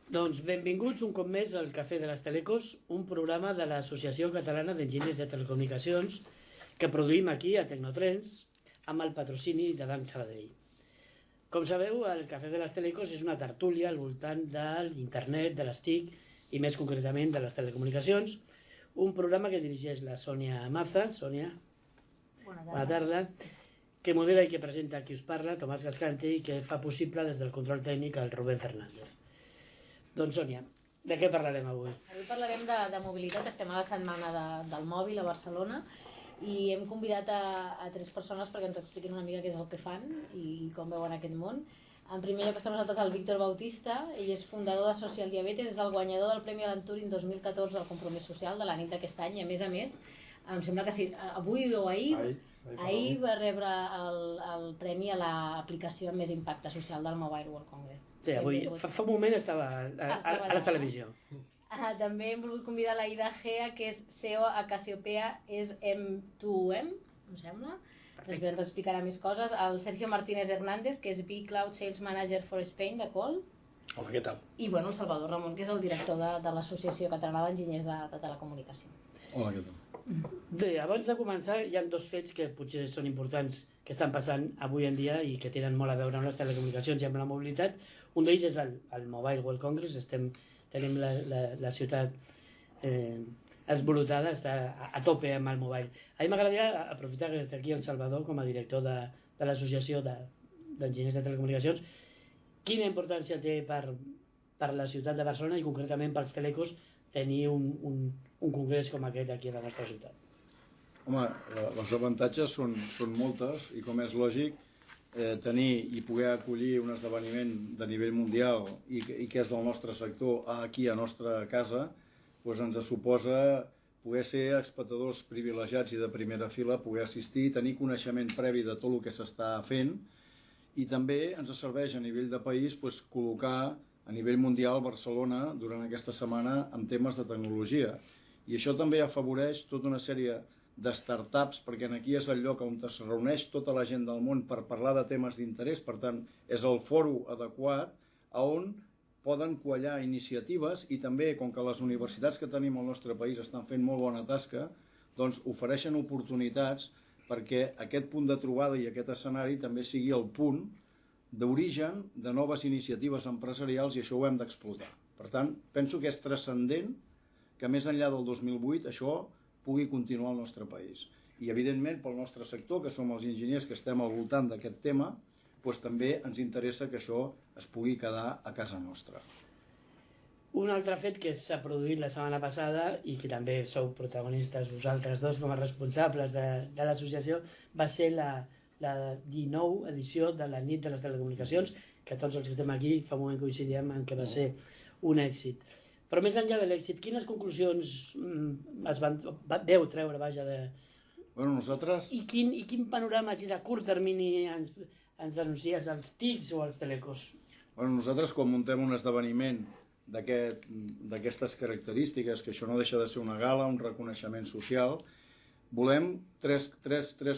Doncs benvinguts un cop més al Cafè de les Telecos, un programa de l'Associació Catalana d'Enginyers de Telecomunicacions que produïm aquí a Tecnotrens amb el patrocini de Banc Sabadell. Com sabeu, el Cafè de les Telecos és una tertúlia al voltant de l'internet, de les TIC i més concretament de les telecomunicacions, un programa que dirigeix la Sònia Maza. Sònia, bona tarda, que modera i que presenta qui us parla, Tomàs Gascante, i que fa possible des del control tècnic el Rubén Fernández. Doncs Sònia, de què parlarem avui? Avui parlarem de mobilitat, estem a la setmana del mòbil a Barcelona i hem convidat a 3 persones perquè ens expliquin una mica què és el que fan i com veuen aquest món. En primer lloc està amb nosaltres el Víctor Bautista, ell és fundador de Social Diabetes, és el guanyador del Premi Alan Turing 2014 del Compromís Social de la nit d'aquest any i a més, em sembla que sí, avui o ahir va rebre el premi a l'aplicació amb més impacte social del Mobile World Congress. Sí, avui, fa un moment estava a la televisió. També hem volgut convidar l'Aida Gea, que és CEO a Cassiopeia, és M2M, em sembla. Després ens explicarà més coses. El Sergio Martínez Hernández, que és B-Cloud Sales Manager for Spain de Qual. Hola, què tal? I el Salvador Ramon, que és el director de l'Associació Catalana d'Enginyers de Telecomunicació. Hola, què tal? Bé, abans de començar, hi ha 2 fets que potser són importants que estan passant avui en dia i que tenen molt a veure amb les telecomunicacions i amb la mobilitat. Un d'ells és el Mobile World Congress. Tenim la ciutat esvolutada, està a tope amb el mobile. A mi m'agradaria aprofitar que està aquí en Salvador com a director de l'Associació d'Enginyers de Telecomunicacions. Quina importància té per la ciutat de Barcelona i concretament pels telecos tenir un congrés com aquest aquí a la nostra ciutat? Home, els avantatges són moltes i com és lògic tenir i poder acollir un esdeveniment de nivell mundial i que és del nostre sector aquí a nostra casa, doncs ens suposa poder ser espectadors privilegiats i de primera fila, poder assistir, tenir coneixement previ de tot el que s'està fent i també ens serveix a nivell de país doncs, col·locar a nivell mundial Barcelona durant aquesta setmana en temes de tecnologia. I això també afavoreix tota una sèrie de startups, perquè aquí és el lloc on es reuneix tota la gent del món per parlar de temes d'interès, per tant, és el fòrum adequat on poden quallar iniciatives i també, com que les universitats que tenim al nostre país estan fent molt bona tasca, doncs ofereixen oportunitats perquè aquest punt de trobada i aquest escenari també sigui el punt d'origen de noves iniciatives empresarials i això ho hem d'explotar. Per tant, penso que és transcendent que més enllà del 2008 això pugui continuar al nostre país. I evidentment pel nostre sector, que som els enginyers que estem al voltant d'aquest tema, doncs també ens interessa que això es pugui quedar a casa nostra. Un altre fet que s'ha produït la setmana passada i que també sou protagonistes vosaltres dos com a responsables de l'associació va ser la 19 edició de la nit de les telecomunicacions, que tots els que estem aquí fa un moment coincidíem en que va ser un èxit. Però més enllà de l'èxit, quines conclusions veu treure nosaltres... I quin panorama així a curt termini ens anuncies als TICs o als telecos? Nosaltres quan muntem un esdeveniment d'aquestes característiques, que això no deixa de ser una gala, un reconeixement social, volem tres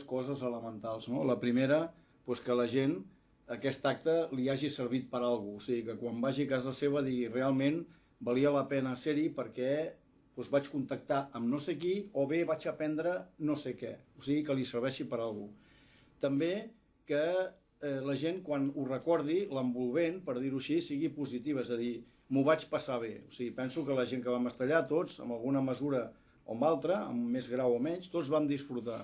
coses elementals. La primera, que la gent aquest acte li hagi servit per a alguna cosa, o sigui, que quan vagi a casa seva digui realment valia la pena ser-hi perquè vaig contactar amb no sé qui o bé vaig aprendre no sé què, o sigui, que li serveixi per a alguna cosa. També que la gent quan ho recordi, l'envolvent, per dir-ho així, sigui positiva, és a dir, m'ho vaig passar bé. O sigui, penso que la gent que vam estar allà, tots, amb alguna mesura o amb altra, amb més grau o menys, tots vam disfrutar.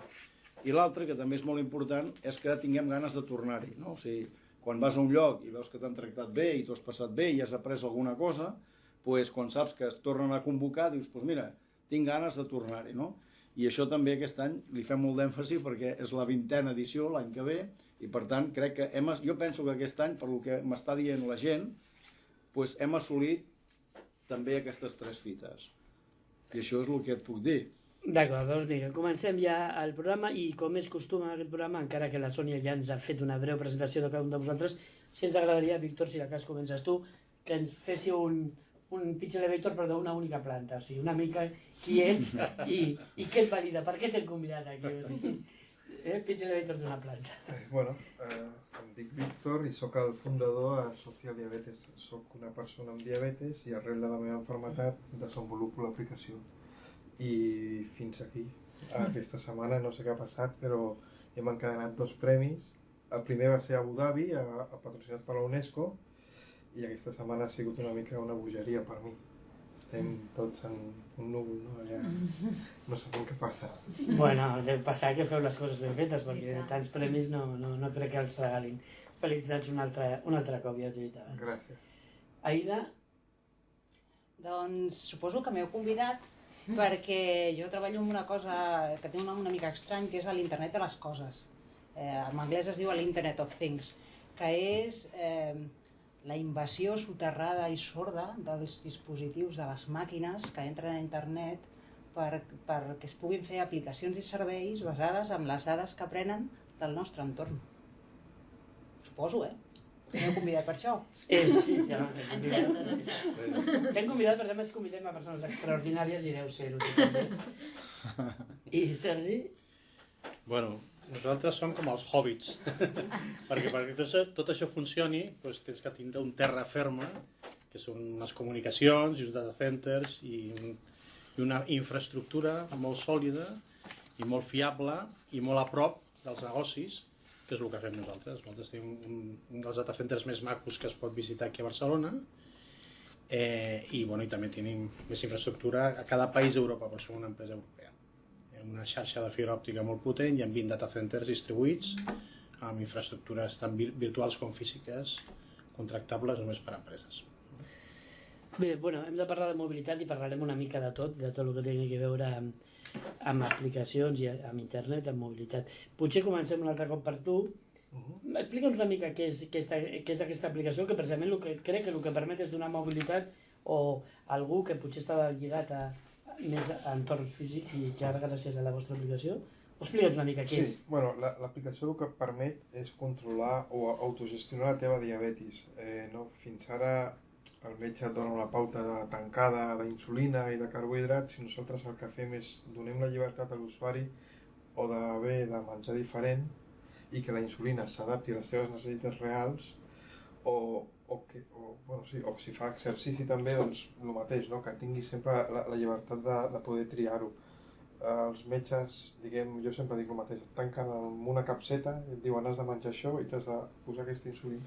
I l'altre, que també és molt important, és que tinguem ganes de tornar-hi. O sigui, quan vas a un lloc i veus que t'han tractat bé i t'ho has passat bé i has après alguna cosa, doncs quan saps que es tornen a convocar, dius, doncs mira, tinc ganes de tornar-hi. I això també aquest any li fem molt d'èmfasi perquè és la 20a edició l'any que ve i per tant crec que jo penso que aquest any, per el que m'està dient la gent, hem assolit també aquestes 3 fites. I això és el que et puc dir. D'acord, doncs vinga, comencem ja el programa i com és costum en aquest programa, encara que la Sònia ja ens ha fet una breu presentació de cada un de vosaltres, si ens agradaria, Víctor, si de cas comences tu, que ens féssiu un pitch elevator però d'una única planta, o sigui, una mica qui ets i què et valida, per què t'hem convidat aquí, o sigui, Pitja l'editor d'una planta. Em dic Víctor i sóc el fundador de Social Diabetes. Sóc una persona amb diabetes i arrel de la meva malaltia desenvolupo l'aplicació. I fins aquí. Aquesta setmana no sé què ha passat, però hem encadenat 2 premis. El primer va ser a Abu Dhabi, patrocinat per la UNESCO, i aquesta setmana ha sigut una mica una bogeria per mi. Estem tots en un núvol, no? Ja no sabem què passa. Bueno, deu passar que feu les coses ben fetes, perquè tants premis no crec que els regalin. Felicitats un altre cop, ja t'ho he dit abans. Gràcies. Aida? Doncs suposo que m'heu convidat perquè jo treballo en una cosa que té una mica estrany, que és l'internet de les coses. En anglès es diu l'Internet of Things, que és la invasió soterrada i sorda dels dispositius, de les màquines que entren a internet perquè es puguin fer aplicacions i serveis basades en les dades que aprenen del nostre entorn. Suposo, m'heu convidat per això. Sí, Encertes. T'hem convidat perquè més convidem a persones extraordinàries i deu ser-ho també. I Sergi? Bueno, nosaltres som com els hobbits, perquè tot això funcioni tens que tindre un terra ferma, que són unes comunicacions i uns data centers i una infraestructura molt sòlida i molt fiable i molt a prop dels negocis, que és el que fem nosaltres. Nosaltres tenim un dels data centers més macos que es pot visitar aquí a Barcelona i també tenim més infraestructura a cada país d'Europa, però som una empresa europea. Una xarxa de fibra òptica molt potent i amb 20 data centers distribuïts amb infraestructures tant virtuals com físiques contractables només per a empreses. Bé, hem de parlar de mobilitat i parlarem una mica de tot el que tingui a veure amb aplicacions i amb internet, amb mobilitat. Potser comencem un altre cop per tu. Explica'ns una mica què és aquesta aplicació, que precisament crec que el que permet és donar mobilitat o algú que potser estava lligat a més entorn físic i que ara gràcies a la vostra aplicació explica'ns una mica què és. Sí, l'aplicació el que et permet és controlar o autogestionar la teva diabetis. Fins ara el metge et dona una pauta de tancada d'insulina i de carbohidrats i nosaltres el que fem és donem la llibertat a l'usuari o d'haver de menjar diferent i que la insulina s'adapti a les seves necessitats reals o si fa exercici també, doncs el mateix, que tingui sempre la llibertat de poder triar-ho. Els metges, jo sempre dic el mateix, et tanquen amb una capseta i et diuen has de menjar això i t'has de posar aquesta insulina.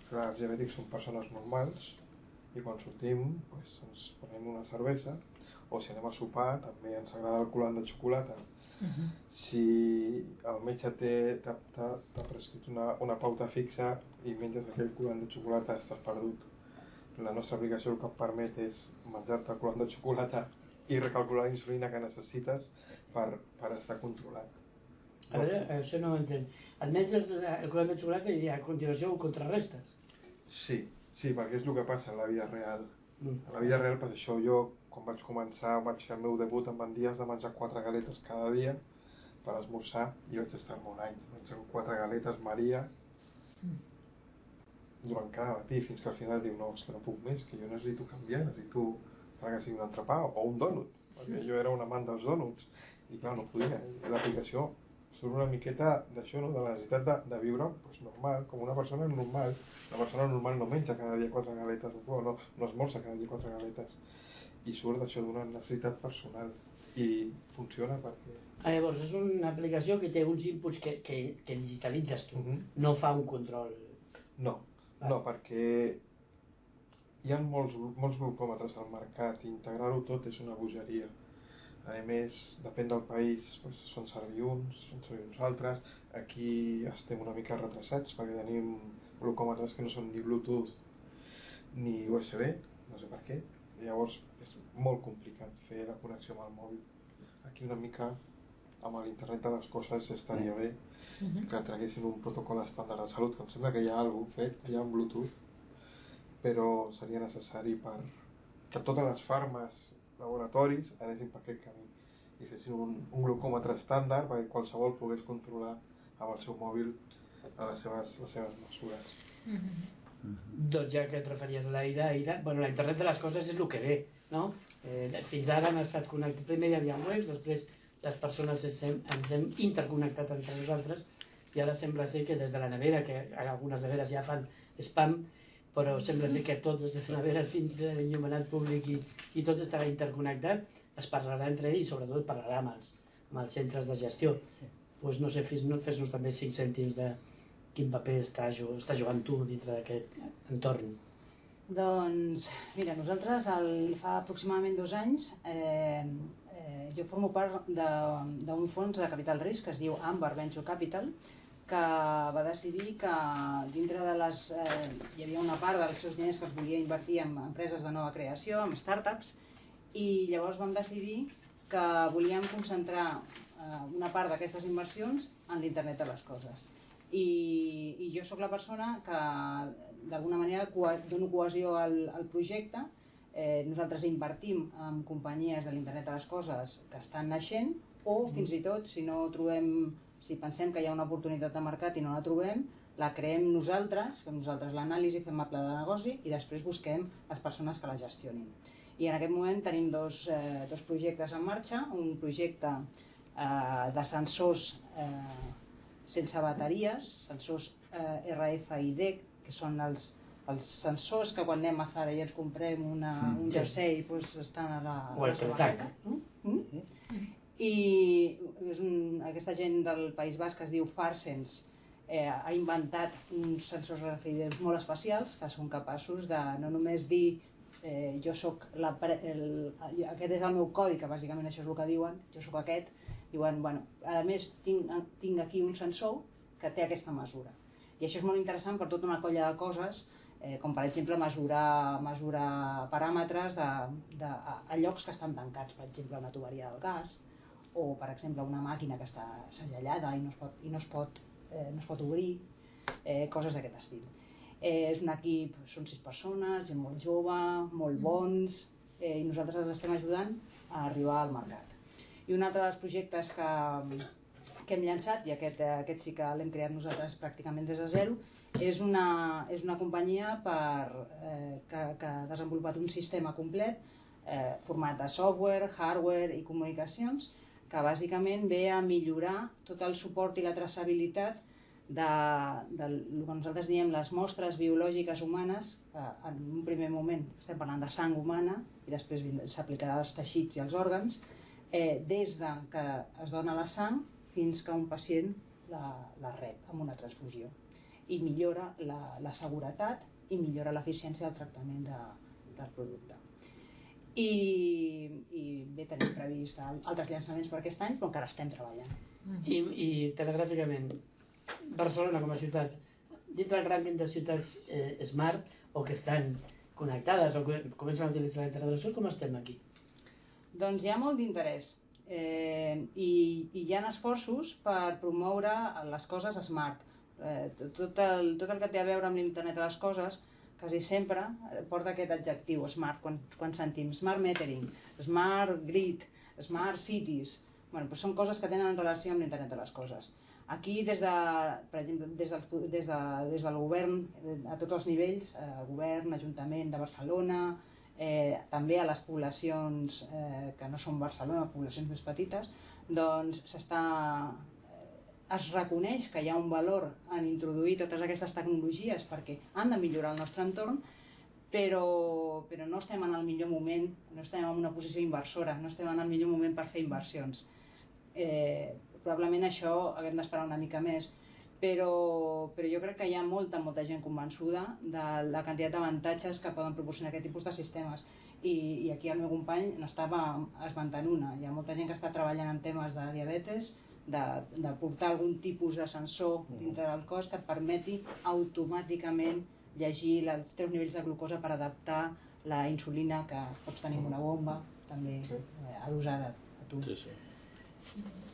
Clar, els diabètics són persones normals i quan sortim ens prenem una cervesa o si anem a sopar també ens agrada el coulant de xocolata. Si el metge t'ha prescrit una pauta fixa i menges aquell coulant de xocolata estàs perdut. La nostra aplicació el que et permet és menjar-te el coulant de xocolata i recalcular la insulina que necessites per estar controlat. A veure, això no ho entenc. Et menges el coulant de xocolata i a continuació ho contrarrestes? Sí, perquè és el que passa en la vida real. En la vida real, per això jo, quan vaig començar, vaig fer el meu debut, em van dir has de menjar 4 galetes cada dia per esmorzar i vaig estar-me un any. Menjo 4 galetes Maria durant cada matí, fins que al final diu no, és que no puc més, que jo necessito canviar, necessito que sigui un entrepà o un dònut, perquè jo era un amant dels dònuts i clar, no podia. L'aplicació surt una miqueta d'això, de la necessitat de viure normal, com una persona normal. La persona normal no menja cada dia 4 galetes, no esmorza cada dia 4 galetes. I surt d'això d'una necessitat personal i funciona perquè... Llavors, és una aplicació que té uns inputs que digitalitzes tu, no fa un control. No, perquè hi ha molts glucòmetres al mercat i integrar-ho tot és una bogeria. A més, depèn del país, són servir uns altres. Aquí estem una mica retrasats perquè tenim glucòmetres que no són ni Bluetooth ni USB, no sé per què. Llavors és molt complicat fer la connexió amb el mòbil. Aquí una mica amb l'internet de les coses estaria bé que traguessin un protocol estàndard de salut, que em sembla que hi ha alguna cosa fet, hi ha un Bluetooth, però seria necessari que totes les farmes, laboratoris, anessin per aquest camí i fessin un glucòmetre estàndard perquè qualsevol pogués controlar amb el seu mòbil les seves mesures. Doncs ja que et referies a l'Aida, la internet de les coses és el que ve, no? Fins ara han estat connectats, primer hi havia webs, després les persones ens hem interconnectat entre nosaltres i ara sembla ser que des de la nevera, que algunes neveres ja fan spam, però sembla ser que tot des de les neveres fins a l'enllumenat públic i tot estarà interconnectat, es parlarà entre ells i sobretot parlarà amb els centres de gestió. Pues no sé, fes-nos també 5 cèntims de quin paper està jugant tu dintre d'aquest entorn. Doncs, mira, nosaltres fa aproximadament 2 anys jo formo part d'un fons de capital risc que es diu Amber Venture Capital, que va decidir que dintre de hi havia una part dels seus diners que es volia invertir en empreses de nova creació, en startups, i llavors vam decidir que volíem concentrar una part d'aquestes inversions en l'internet de les coses. I jo sóc la persona que d'alguna manera dono cohesió al projecte. Nosaltres invertim en companyies de l'internet de les coses que estan naixent o fins i tot si pensem que hi ha una oportunitat de mercat i no la trobem, la creem nosaltres, fem nosaltres l'anàlisi, fem el pla de negoci i després busquem les persones que la gestionin. I en aquest moment tenim dos projectes en marxa, un projecte de sensors sense bateries, sensors RFID, que són els sensors que quan anem a Zara i ens comprem un jersei estan a la samarreta. I aquesta gent del País Basc que es diu Farsense ha inventat uns sensors RFID molt especials que són capaços de no només dir jo soc aquest és el meu codi, que bàsicament això és el que diuen, jo soc aquest, diuen, bueno, a més tinc aquí un sensor que té aquesta mesura. I això és molt interessant per tota una colla de coses, com per exemple mesurar paràmetres a llocs que estan tancats, per exemple una tuberia del gas, o per exemple una màquina que està segellada i no es pot obrir, coses d'aquest estil. És un equip, són 6 persones, gent molt jove, molt bons, i nosaltres els estem ajudant a arribar al mercat. I un altre dels projectes que hem llançat, i aquest sí que l'hem creat nosaltres pràcticament des de zero, és una companyia que ha desenvolupat un sistema complet format de software, hardware i comunicacions, que bàsicament ve a millorar tot el suport i la traçabilitat del que nosaltres diem les mostres biològiques humanes, que en un primer moment estem parlant de sang humana i després s'aplicarà als teixits i als òrgans, des que es dona la sang fins que un pacient la rep amb una transfusió. I millora la seguretat i millora l'eficiència del tractament del producte. I bé, tenim previst altres llançaments per aquest any, però encara estem treballant. I telegràficament, Barcelona com a ciutat, dintre del rànquing de ciutats smart o que estan connectades o que comencen a utilitzar l'internet del sud, com estem aquí? Doncs hi ha molt d'interès i hi ha esforços per promoure les coses smart. Tot el que té a veure amb l'internet de les coses quasi sempre porta aquest adjectiu smart, quan sentim smart metering, smart grid, smart cities, són coses que tenen relació amb l'internet de les coses. Aquí, per exemple, des del govern, a tots els nivells, govern, Ajuntament de Barcelona, també a les poblacions que no són Barcelona, poblacions més petites, doncs es reconeix que hi ha un valor en introduir totes aquestes tecnologies perquè han de millorar el nostre entorn, però no estem en el millor moment, no estem en una posició inversora, no estem en el millor moment per fer inversions. Probablement això haguem d'esperar una mica més, però jo crec que hi ha molta gent convençuda de la quantitat d'avantatges que poden proporcionar aquest tipus de sistemes. I aquí el meu company n'estava esmentant una. Hi ha molta gent que està treballant en temes de diabetes, de portar algun tipus de sensor dintre del cos que et permeti automàticament llegir els teus nivells de glucosa per adaptar la insulina que pots tenir en una bomba, també adosada a tu.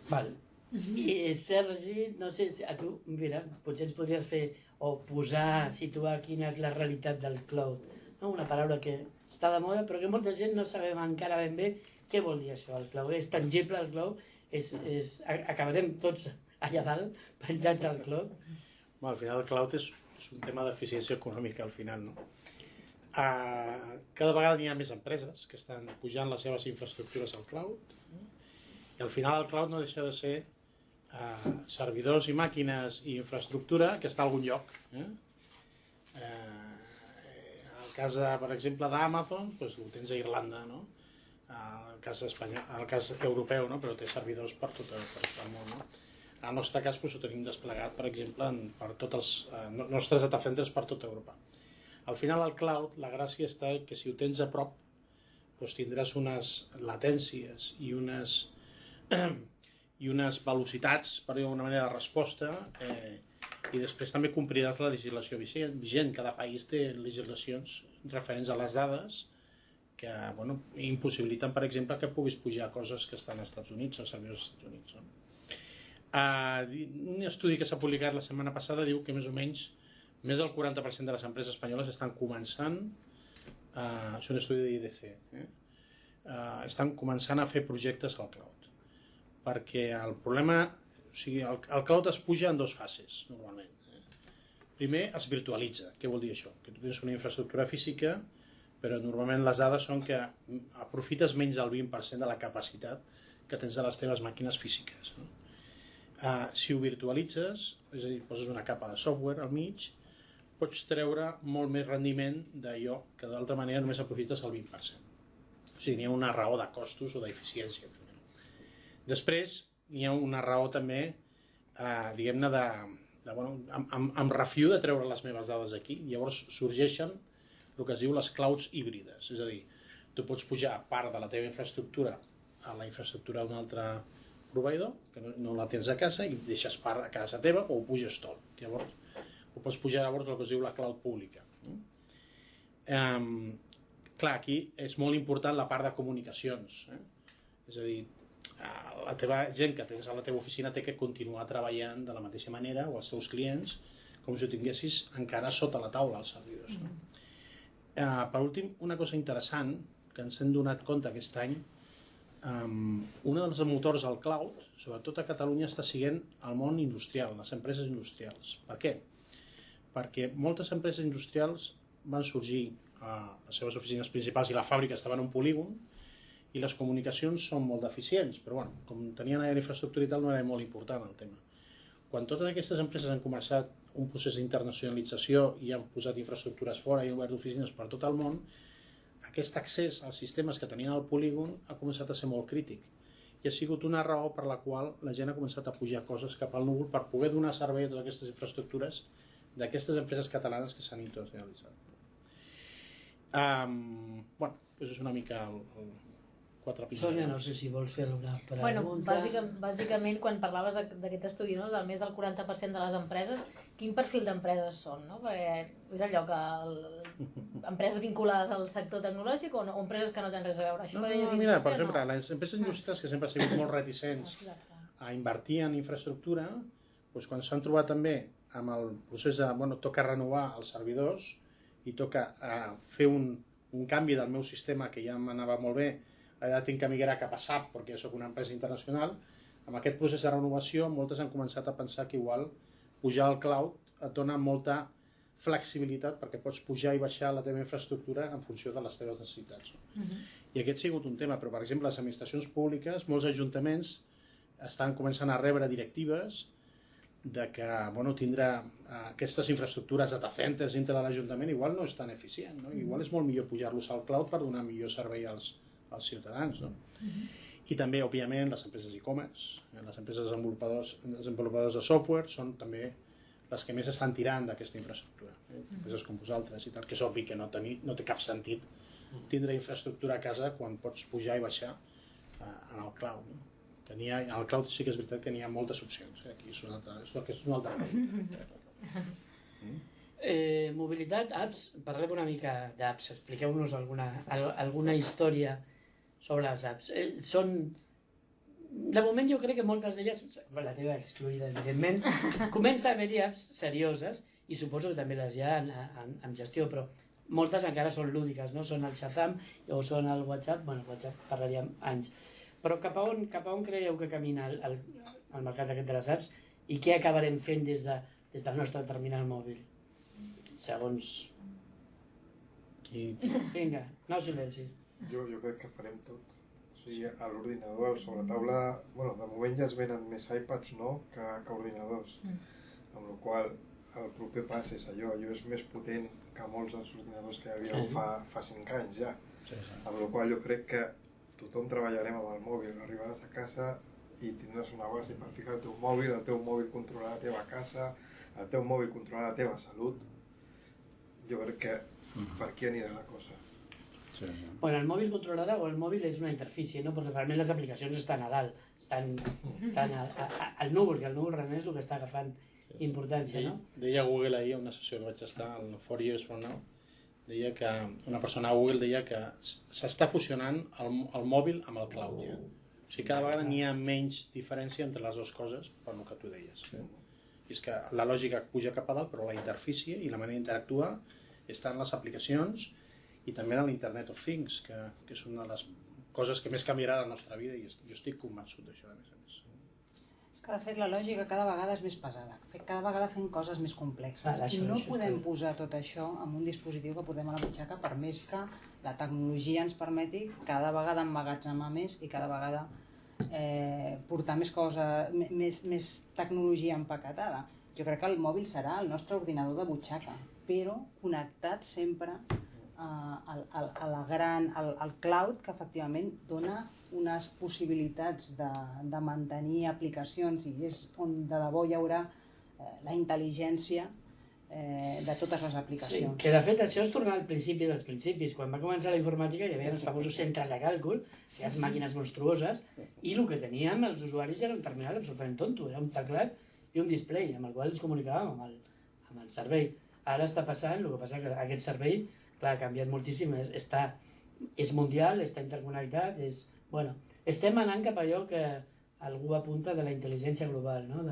Val. I Sergi, no sé, a tu, mira, potser ens podries fer o situar quina és la realitat del cloud. Una paraula que està de moda però que molta gent no sabem encara ben bé què vol dir això, el cloud. És tangible el cloud? Acabarem tots allà dalt, penjats al cloud? Al final el cloud és un tema d'eficiència econòmica, al final, no? Cada vegada hi ha més empreses que estan pujant les seves infraestructures al cloud I al final el cloud no deixa de ser servidors i màquines i infraestructura que està a algun lloc. El cas, per exemple, d'Amazon, doncs ho tens a Irlanda, no? El cas espanyol, el cas europeu, no? Però té servidors per tot el món. No? En el nostre cas doncs, ho tenim desplegat, per exemple, per tots els nostres data centers per tota Europa. Al final, el cloud, la gràcia està que si ho tens a prop, doncs tindràs unes latències i unes velocitats, per dir d'alguna manera, de resposta, i després també compliràs la legislació vigent. Cada país té legislacions referents a les dades que impossibiliten, per exemple, que puguis pujar coses que estan als Estats Units, als servidors dels Estats Units. Un estudi que s'ha publicat la setmana passada diu que més o menys més del 40% de les empreses espanyoles estan començant, és un estudi d'IDC, estan començant a fer projectes al cloud. Perquè el problema, o sigui, el cloud es puja en dues fases, normalment. Primer, es virtualitza. Què vol dir això? Que tu tens una infraestructura física, però normalment les dades són que aprofites menys del 20% de la capacitat que tens de les teves màquines físiques. Si ho virtualitzes, és a dir, poses una capa de software al mig, pots treure molt més rendiment d'allò que d'altra manera només aprofites el 20%. O sigui, n'hi ha una raó de costos o d'eficiència. Després, n'hi ha una raó també, diguem-ne, em refio de treure les meves dades aquí. Llavors sorgeixen el que es diu les clouds híbrides. És a dir, tu pots pujar part de la teva infraestructura a la infraestructura d'un altre proveïdor, que no la tens a casa, i deixes part a casa teva o ho puges tot. Llavors, ho pots pujar llavors el que es diu la cloud pública. Clar, aquí és molt important la part de comunicacions. És a dir, la teva gent que tens a la teva oficina té que continuar treballant de la mateixa manera, o els teus clients, com si ho tinguessis encara sota la taula als servidors. Per últim, una cosa interessant que ens hem donat compte aquest any, un dels motors al cloud, sobretot a Catalunya, està sent el món industrial, les empreses industrials. Per què? Perquè moltes empreses industrials van sorgir a les seves oficines principals i la fàbrica estava en un polígon i les comunicacions són molt deficients, però com tenien infraestructura i tal no era molt important el tema. Quan totes aquestes empreses han començat un procés d'internacionalització i han posat infraestructures fora i han obert oficines per tot el món, aquest accés als sistemes que tenien al polígon ha començat a ser molt crític i ha sigut una raó per la qual la gent ha començat a pujar coses cap al núvol per poder donar servei a totes aquestes infraestructures d'aquestes empreses catalanes que s'han internacionalitzat. És una mica el quatre pinzellades. Sònia, no sé si vols fer alguna pregunta. Bàsicament, quan parlaves d'aquest estudi, del més del 40% de les empreses, quin perfil d'empreses són? Perquè és allò que empreses vinculades al sector tecnològic o empreses que no tenen res a veure? Mira, per exemple, les empreses industrials que sempre han sigut molt reticents a invertir en infraestructura, quan s'han trobat també amb el procés de toca renovar els servidors i toca fer un canvi del meu sistema que ja m'anava molt bé, ara tinc que migrar cap a SAP perquè soc una empresa internacional. Amb aquest procés de renovació moltes han començat a pensar que igual pujar al cloud et dona molta flexibilitat perquè pots pujar i baixar la teva infraestructura en funció de les teves necessitats. I aquest ha sigut un tema, però per exemple les administracions públiques, molts ajuntaments estan començant a rebre directives de que tindrà aquestes infraestructures data centers dintre de l'Ajuntament igual no és tan eficient, igual és molt millor pujar-los al cloud per donar millor servei als ciutadans. I també, òbviament, les empreses e-commerce, les empreses desenvolupadors de software són també les que més estan tirant d'aquesta infraestructura. Empreses com vosaltres i tal, que és obvi que no té cap sentit tindre infraestructura a casa quan pots pujar i baixar en el cloud. Al cloud sí que és veritat que n'hi ha moltes opcions. Aquí és un altre Mobilitat, apps, parlem una mica d'apps, expliqueu-nos alguna història sobre les apps. De moment jo crec que moltes d'elles, la teva excluïda evidentment, comença a haver-hi apps serioses i suposo que també les hi ha en gestió, però moltes encara són lúdiques, no? Són el Shazam o són el WhatsApp, el WhatsApp parlaríem anys. Però cap a on creieu que camina el mercat aquest de les apps i què acabarem fent des del nostre terminal mòbil? Segons... Vinga, no silenci. Jo crec que farem tot. O sigui, a l'ordinador, al sobretaula, bueno, de moment ja es venen més iPads, no?, que ordinadors. Amb la qual el proper pas és allò és més potent que molts dels ordinadors que hi havia fa 5 anys ja. Amb la qual jo crec que tothom treballarem amb el mòbil, arribaràs a casa i tindràs una base per ficar el teu mòbil controlarà la teva casa, el teu mòbil controlarà la teva salut. Jo crec que per aquí anirà la cosa. Bueno, el mòbil controlarà o el mòbil és una interfície, no? Perquè realment les aplicacions estan a dalt, estan al núvol, que el núvol realment és el que està agafant importància, no? Deia Google ahir, a una sessió que vaig estar, al 4 Years From Now, deia que una persona a Google deia que s'està fusionant el mòbil amb el cloud ja. O sigui, cada vegada n'hi ha menys diferència entre les dues coses, per el que tu deies. I és que la lògica puja cap a dalt, però la interfície i la manera d'interactuar està en les aplicacions i també en l'Internet of Things, que és una de les coses que més canviarà la nostra vida i jo estic convençut d'això, a més a més. És que, de fet, la lògica cada vegada és més pesada. Cada vegada fem coses més complexes. I no podem posar tot això en un dispositiu que portem a la butxaca, per més que la tecnologia ens permeti cada vegada emmagatzemar més i cada vegada portar més coses, més tecnologia empaquetada. Jo crec que el mòbil serà el nostre ordinador de butxaca, però connectat sempre al cloud, que efectivament dona unes possibilitats de mantenir aplicacions i és on de debò hi haurà la intel·ligència de totes les aplicacions. Sí, que de fet això és tornar al principi dels principis. Quan va començar la informàtica hi havia els famosos centres de càlcul, les màquines monstruoses, i el que teníem els usuaris era un terminal absolutament tonto, era un teclat i un display amb el qual ens comunicàvem amb el servei. Ara està passant, el que passa que aquest servei clar, ha canviat moltíssim, és mundial, està interconnectat, bueno, estem anant cap a allò que algú apunta de la intel·ligència global, no?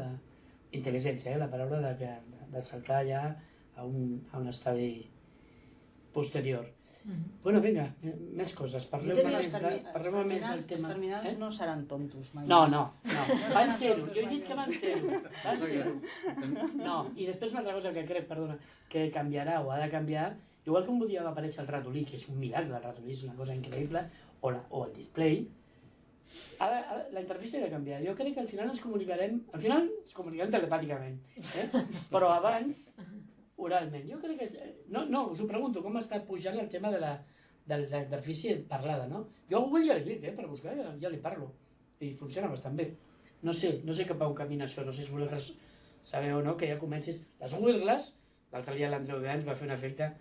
Intel·ligència, la paraula de saltar ja a un estadi posterior. Bueno, vinga, més coses. Parleu més del tema. Els terminals no seran tontos mai. No, van ser-ho. Jo he dit que van ser-ho. No, i després una altra cosa que crec, perdona, que canviarà o ha de canviar, igual que un dia va aparèixer el ratolí, que és un miracle, el ratolí és una cosa increïble, o el display, ara la interfície ha de canviar. Jo crec que al final ens comunicarem telepàticament, però abans oralment. Jo crec que... No, us ho pregunto, com està pujant el tema de la interfície parlada, no? Jo a Google ja li dic, per buscar, ja li parlo, i funciona bastant bé. No sé cap a on camina això, no sé si vosaltres sabeu o no, que ja comencis... Les Google Glass, l'altre dia l'Andreu Gans va fer un efecte,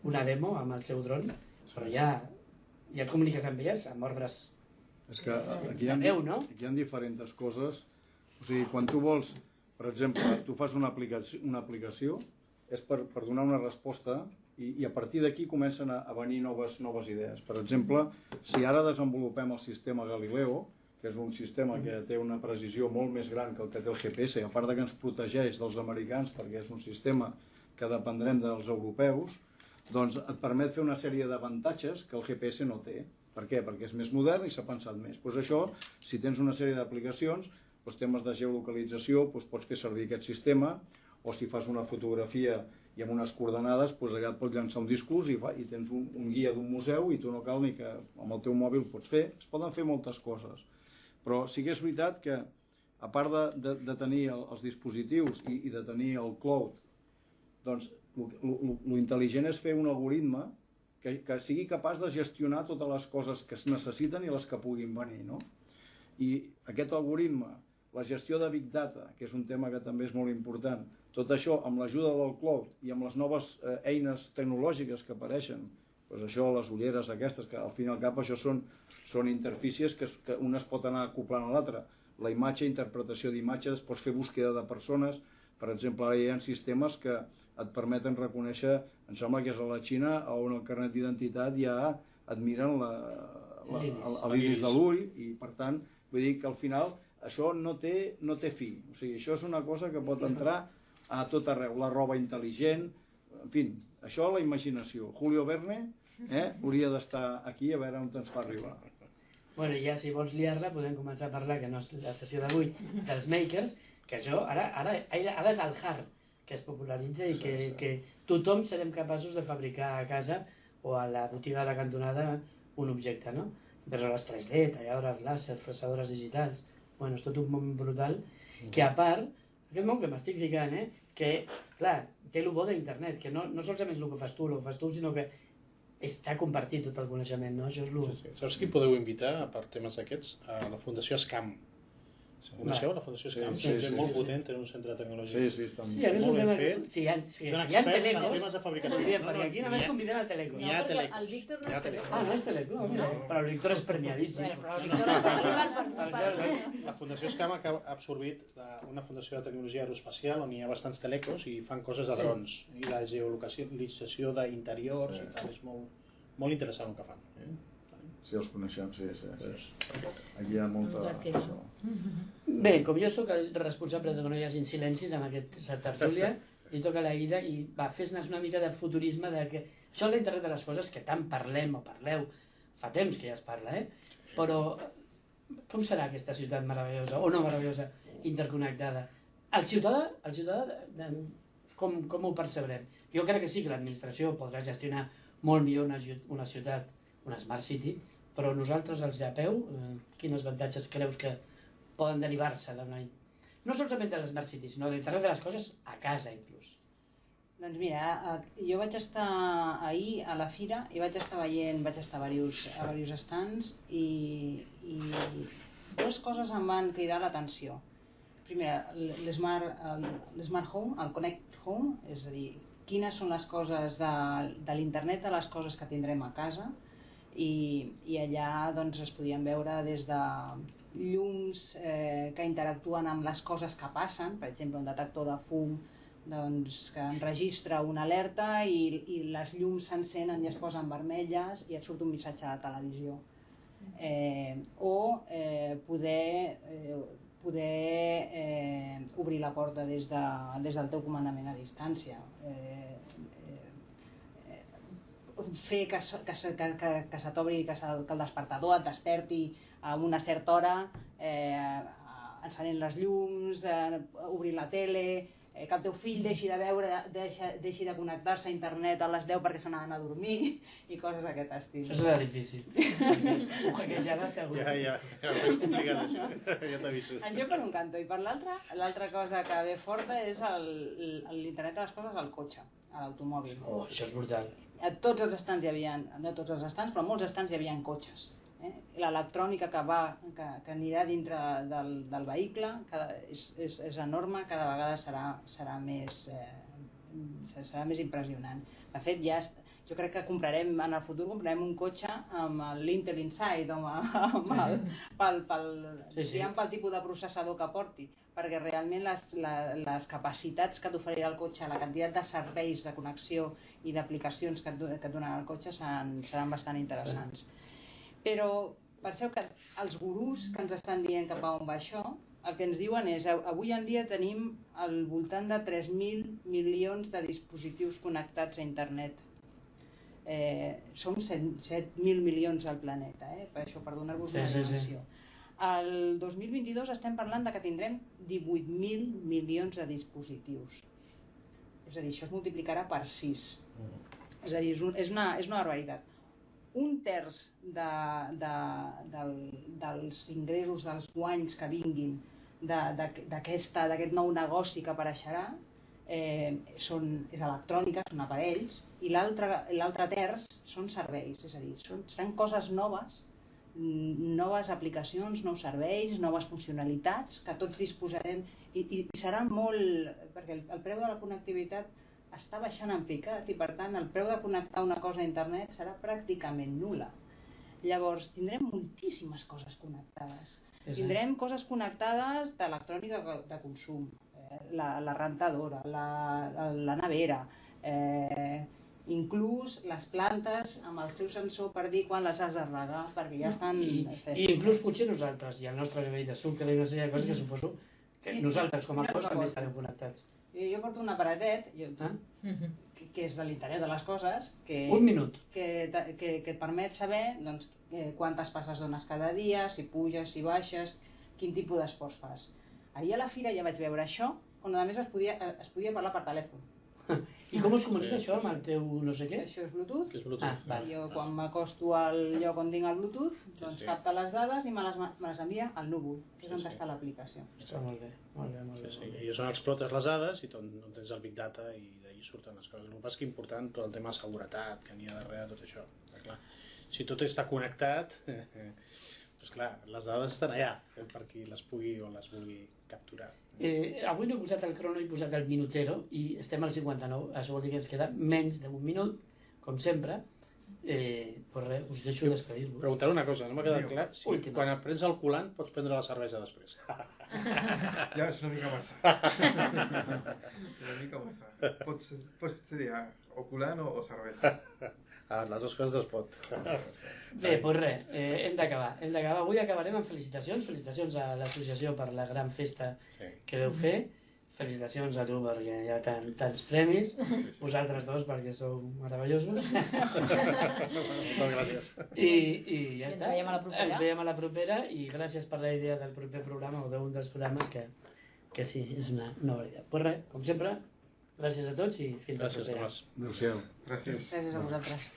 una demo amb el seu dron, però ja et comuniques amb elles amb ordres. És que aquí hi ha diferents coses. O sigui, quan tu vols, per exemple, tu fas una aplicació, és per donar una resposta i a partir d'aquí comencen a venir noves idees. Per exemple, si ara desenvolupem el sistema Galileo, que és un sistema que té una precisió molt més gran que el que té el GPS, a part que ens protegeix dels americans, perquè és un sistema que dependrem dels europeus, doncs et permet fer una sèrie d'avantatges que el GPS no té. Per què? Perquè és més modern i s'ha pensat més. Doncs això, si tens una sèrie d'aplicacions, temes de geolocalització, pots fer servir aquest sistema, o si fas una fotografia i amb unes coordenades, allà et pot llançar un discurs i tens un guia d'un museu i tu no cal ni que amb el teu mòbil pots fer. Es poden fer moltes coses. Però sí que és veritat que, a part de tenir els dispositius i de tenir el cloud, doncs l'intel·ligent és fer un algoritme que sigui capaç de gestionar totes les coses que es necessiten i les que puguin venir, no? I aquest algoritme, la gestió de Big Data, que és un tema que també és molt important, tot això amb l'ajuda del cloud i amb les noves eines tecnològiques que apareixen, doncs això, les ulleres aquestes, que al fin i al cap això són interfícies que una es pot anar acoplant a l'altra. La imatge, interpretació d'imatges, pots fer búsqueda de persones. Per exemple, ara hi ha sistemes que et permeten reconèixer, em sembla que és a la Xina, on el carnet d'identitat ja et miren l'iris de l'ull i, per tant, vull dir que al final això no té fi. O sigui, això és una cosa que pot entrar a tot arreu. La roba intel·ligent, en fi, això la imaginació. Julio Verne hauria d'estar aquí a veure on ens fa arribar. Bueno, ja si vols liar-la podem començar a parlar, que no és la sessió d'avui, dels makers, que això ara és el hard que es popularitza i que tothom serem capaços de fabricar a casa o a la botiga de la cantonada un objecte, no? impressores 3D, talladores làser, fresadores digitals... Bueno, és tot un món brutal, que a part, aquest món que m'estic ficant, que, clar, té el bo d'internet, que no solament és el que fas tu, sinó que està compartit tot el coneixement, no? Això és el... Sí. Saps qui podeu invitar, a part temes aquests? A la Fundació SCAM. Coneixeu la Fundació SCAM? És molt potent, té un centre de tecnologia. Sí, està Sí, a més molt un tema... ben fet. Sí, hi ha Són Telecos. experts en temes de fabricació. Sí, perquè aquí només convidem a Telecos. Hi ha perquè Telecos. el Víctor no Hi ha és Telecos. Ah, no és Telecos? Mira, però el Víctor és premiadíssim. Però el Víctor està jugant per La Fundació SCAM ha absorbit una fundació de tecnologia aeroespacial on hi ha bastants telecos i fan coses de drons. I la geolocalització d'interiors i tal, és molt interessant el que fan. Sí, els coneixem, sí. Aquí hi ha molta... Bé, com jo sóc el responsable de que no hi hagin silencis en aquesta tertúlia, li toca la Ida i va, fes-nos una mica de futurisme de que això és l'internet de les coses que tant parlem o parleu, fa temps que ja es parla, però com serà aquesta ciutat meravellosa, o no meravellosa, interconnectada? El ciutadà com ho percebrem? Jo crec que sí que l'administració podrà gestionar molt millor una ciutat, una Smart City, però nosaltres, els de a peu, quins avantatges creus que poden derivar-se no solament de les Smart City, sinó de l'internet de les coses a casa, inclús? Doncs mira, jo vaig estar ahir a la fira i vaig estar a diversos stands i dues coses em van cridar l'atenció. Primera, l'Smart Home, el Connect Home, és a dir, quines són les coses de l'internet de les coses que tindrem a casa, i allà doncs, es podien veure des de llums que interactuen amb les coses que passen, per exemple un detector de fum doncs, que enregistra una alerta i les llums s'encenen i es posen vermelles i et surt un missatge de televisió. O poder obrir la porta des del teu comandament a distància. Fer que se t'obri, que el despertador et desperti a una certa hora, encenent les llums, obrir la tele, que el teu fill deixi de connectar-se a internet a les 10 perquè se n'ha d'anar a dormir i coses d'aquest estil. Això serà difícil. Ho hackejarà segur. Ja, ho veig complicat això, ja t'aviso. Això per un cantó, i per l'altra cosa que ve forta és l'internet de les coses al cotxe, a l'automòbil. Oh, això és brutal. A tots els estants hi havia, no tots els estants, però a molts estants hi havia cotxes. L'electrònica que anirà dintre del vehicle és enorme, cada vegada serà més impressionant. De fet, jo crec que en el futur comprarem un cotxe amb l'Intel Inside o pel tipus de processador que porti, perquè realment les capacitats que t'oferirà el cotxe, la quantitat de serveis de connexió i d'aplicacions que et donen el cotxe seran bastant interessants. Però penseu que els gurús que ens estan dient cap a on va això, el que ens diuen és avui en dia tenim al voltant de 3.000 milions de dispositius connectats a internet. Som 7.000 milions al planeta, per això, per donar-vos una dimensió. El 2022 estem parlant que tindrem 18.000 milions de dispositius. És a dir, això es multiplicarà per 6. És a dir, és una barbaritat. Un terç dels ingressos, dels guanys que vinguin d'aquest nou negoci que apareixerà és electrònica, són aparells, i l'altre terç són serveis, és a dir, seran coses noves, aplicacions, nous serveis, noves funcionalitats que tots disposarem i serà molt... perquè el preu de la connectivitat està baixant en picat i per tant el preu de connectar una cosa a internet serà pràcticament nul·la. Llavors tindrem moltíssimes coses connectades. Tindrem coses connectades d'electrònica de consum, la rentadora, la nevera, inclús les plantes amb el seu sensor per dir quan les has de regar perquè ja estan... I inclús potser nosaltres i el nostre nivell de sucre i una sèrie de coses que suposo que nosaltres com a cos també estarem connectats. Jo porto un aparatet que és de l'internet de les coses que et permet saber quantes passes dones cada dia, si puges, si baixes, quin tipus d'esports fas. Ahir a la fira ja vaig veure això, on a més es podia parlar per telèfon. I com us comunica això amb el teu no sé què? Això és Bluetooth. Que és Bluetooth. Ah, va. Jo quan m'acosto al lloc on tinc el Bluetooth, doncs sí. capta les dades i me les envia al núvol, que és on Sí. està l'aplicació. Està molt bé, molt bé, molt bé. Sí, sí. Ells on explotes les dades i on tens el Big Data i d'ahir surten les coses. El que passa és que important tot el tema de seguretat que n'hi ha darrere tot això. Clar, si tot està connectat, doncs clar, les dades estan allà per qui les pugui o les vulgui capturar. Avui no he posat el crono, he posat el minutero i estem al 59, això vol dir que ens queda menys d'un minut, com sempre. Pues res, us deixo despedir-vos. Preguntar una cosa, no m'ha quedat clar si Última. quan et prens el colant pots prendre la cervesa després. Ja és una mica massa. Una mica massa. Pot ser o colant o cervesa. Les dues coses es pot. Bé, doncs res, hem d'acabar. Avui acabarem amb felicitacions. Felicitacions a l'associació per la gran festa Sí. que veu fer. Felicitacions a tu perquè hi ha tants premis. Vosaltres dos perquè sou meravellosos. Moltes gràcies. I ja Ens està. veiem a la propera. Ens veiem a la propera i gràcies per la idea del proper programa o d'un dels programes que sí, és una nova idea. Pues res, com sempre, gràcies a tots i fins la Gràcies, propera. Tomàs. Adéu-siau. Gràcies. Gràcies a vosaltres.